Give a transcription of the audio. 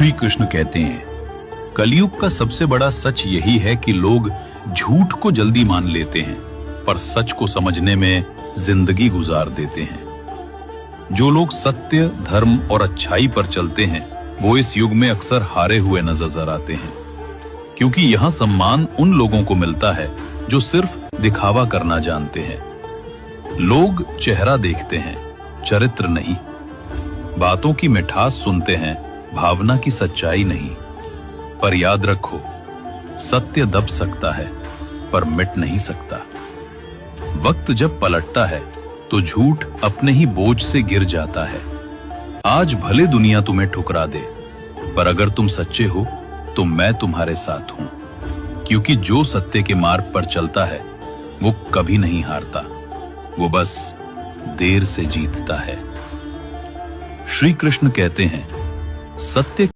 श्री कृष्ण कहते हैं, कलयुग का सबसे बड़ा सच यही है कि लोग झूठ को जल्दी मान लेते हैं, पर सच को समझने में जिंदगी गुजार देते हैं। जो लोग सत्य, धर्म और अच्छाई पर चलते हैं, वो इस युग में अक्सर हारे हुए नजर आते हैं, क्योंकि यहाँ सम्मान उन लोगों को मिलता है जो सिर्फ दिखावा करना जानते हैं। लोग चेहरा देखते हैं, चरित्र नहीं। बातों की मिठास सुनते हैं, भावना की सच्चाई नहीं। पर याद रखो, सत्य दब सकता है पर मिट नहीं सकता। वक्त जब पलटता है तो झूठ अपने ही बोझ से गिर जाता है। आज भले दुनिया तुम्हें ठुकरा दे, पर अगर तुम सच्चे हो तो मैं तुम्हारे साथ हूं, क्योंकि जो सत्य के मार्ग पर चलता है वो कभी नहीं हारता, वो बस देर से जीतता है। श्री कृष्ण कहते हैं, सत्य